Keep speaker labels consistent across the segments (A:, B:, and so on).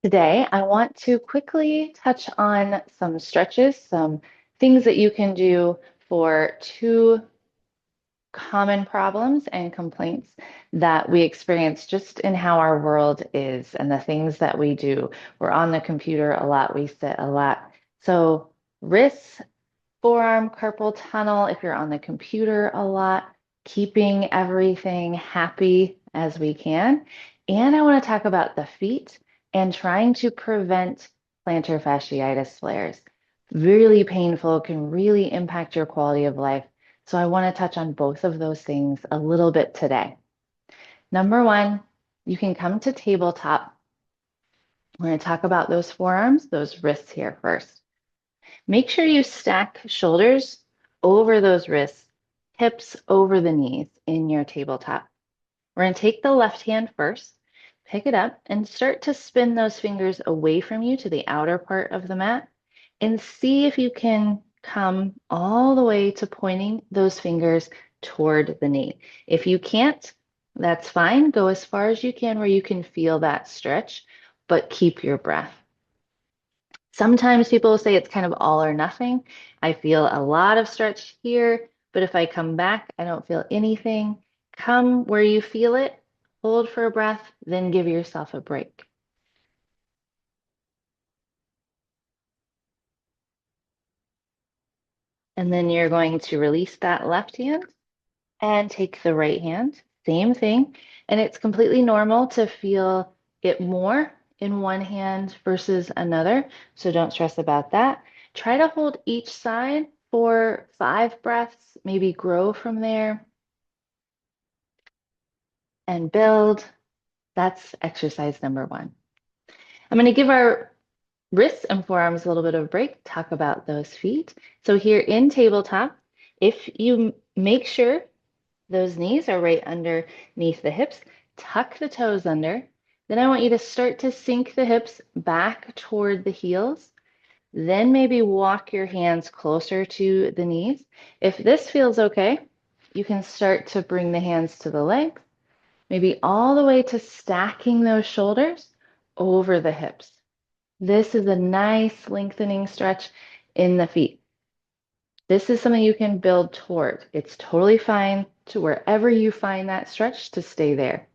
A: Today, I want to quickly touch on some stretches, some things that you can do for two common problems and complaints that we experience just in how our world is and the things that we do. We're on the computer a lot, we sit a lot. So, wrists, forearm, carpal tunnel, if you're on the computer a lot, keeping everything happy as we can. And I want to talk about the feet and trying to prevent plantar fasciitis flares. Really painful, can really impact your quality of life. So I want to touch on both of those things a little bit today. Number one, you can come to tabletop. We're going to talk about those forearms, those wrists here first. Make sure you stack shoulders over those wrists, hips over the knees in your tabletop. We're going to take the left hand first, pick it up, and start to spin those fingers away from you to the outer part of the mat and see if you can come all the way to pointing those fingers toward the knee. If you can't, that's fine. Go as far as you can where you can feel that stretch, but keep your breath. Sometimes people say it's kind of all or nothing. I feel a lot of stretch here, but if I come back, I don't feel anything. Come where you feel it, hold for a breath, then give yourself a break. And then you're going to release that left hand and take the right hand. Same thing. And it's completely normal to feel it more in one hand versus another. So don't stress about that. Try to hold each side for 5 breaths, maybe grow from there and build. That's exercise number one. I'm going to give our wrists and forearms a little bit of a break, talk about those feet. So here in tabletop, if you make sure those knees are right underneath the hips. Tuck the toes under. Then I want you to start to sink the hips back toward the heels. Then maybe walk your hands closer to the knees. If this feels okay, you can start to bring the hands to the legs, maybe all the way to stacking those shoulders over the hips. This is a nice lengthening stretch in the feet. This is something you can build toward. It's totally fine to wherever you find that stretch to stay there.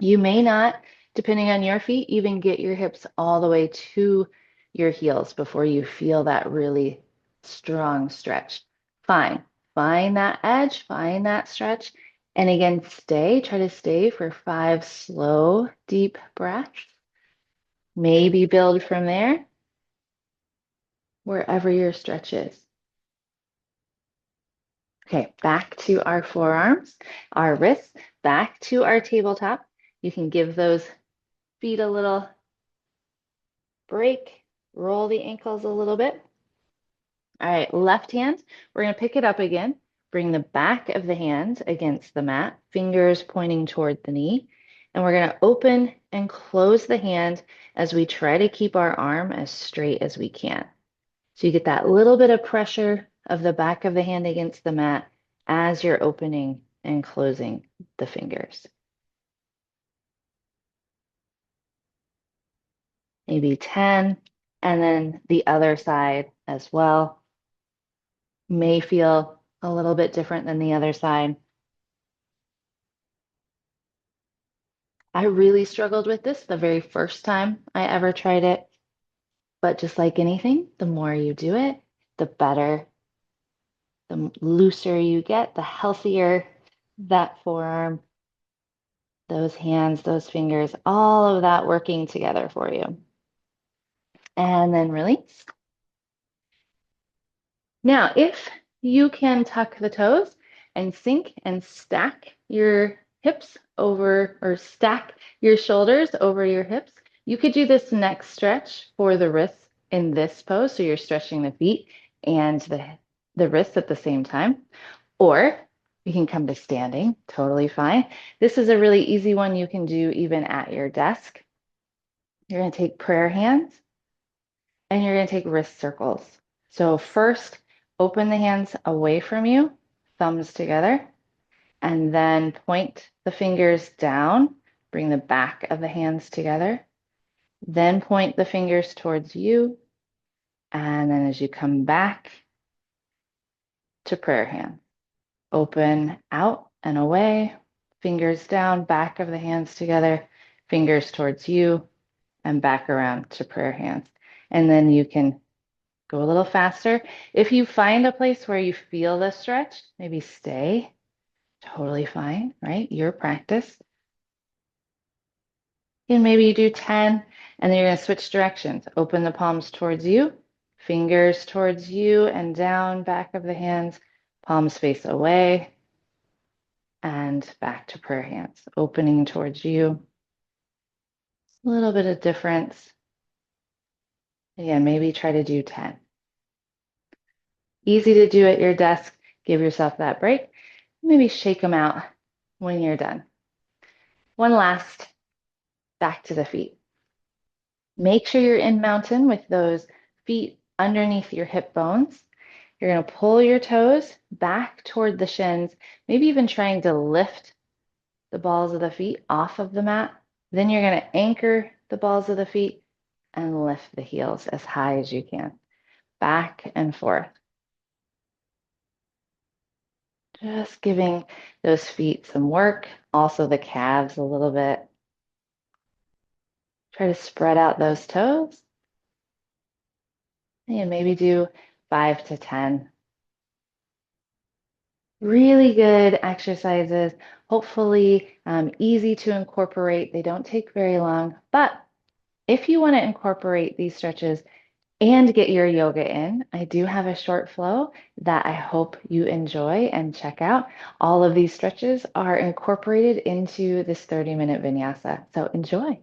A: You may not, depending on your feet, even get your hips all the way to your heels before you feel that really strong stretch. Fine. Find that edge, find that stretch. And again, try to stay for 5 slow, deep breaths. Maybe build from there, wherever your stretch is. Okay, back to our forearms, our wrists, back to our tabletop. You can give those feet a little break, roll the ankles a little bit. All right, left hand, we're going to pick it up again. Bring the back of the hand against the mat, fingers pointing toward the knee. And we're going to open and close the hand as we try to keep our arm as straight as we can. So you get that little bit of pressure of the back of the hand against the mat as you're opening and closing the fingers. Maybe 10, and then the other side as well. May feel a little bit different than the other side. I really struggled with this the very first time I ever tried it, but just like anything, the more you do it, the better, the looser you get, the healthier that forearm, those hands, those fingers, all of that working together for you. And then release. Now, if you can tuck the toes and sink and stack your hips over or stack your shoulders over your hips, you could do this next stretch for the wrists in this pose. So you're stretching the feet and the wrists at the same time. Or you can come to standing, totally fine. This is a really easy one you can do even at your desk. You're going to take prayer hands and you're going to take wrist circles. So first, open the hands away from you, thumbs together, and then point the fingers down. Bring the back of the hands together. Then point the fingers towards you. And then as you come back to prayer hand, open out and away, fingers down, back of the hands together, fingers towards you, and back around to prayer hands. And then you can go a little faster. If you find a place where you feel the stretch, maybe stay. Totally fine, right? Your practice. And maybe you do 10, and then you're going to switch directions. Open the palms towards you, fingers towards you, and down, back of the hands, palms face away, and back to prayer hands. Opening towards you. A little bit of difference. Again, maybe try to do 10. Easy to do at your desk. Give yourself that break. Maybe shake them out when you're done. One last, back to the feet. Make sure you're in mountain with those feet underneath your hip bones. You're going to pull your toes back toward the shins, maybe even trying to lift the balls of the feet off of the mat. Then you're going to anchor the balls of the feet and lift the heels as high as you can. Back and forth. Just giving those feet some work, also the calves a little bit. Try to spread out those toes. And maybe do 5 to 10. Really good exercises, hopefully easy to incorporate. They don't take very long, but if you want to incorporate these stretches and get your yoga in, I do have a short flow that I hope you enjoy and check out. All of these stretches are incorporated into this 30-minute vinyasa, so enjoy.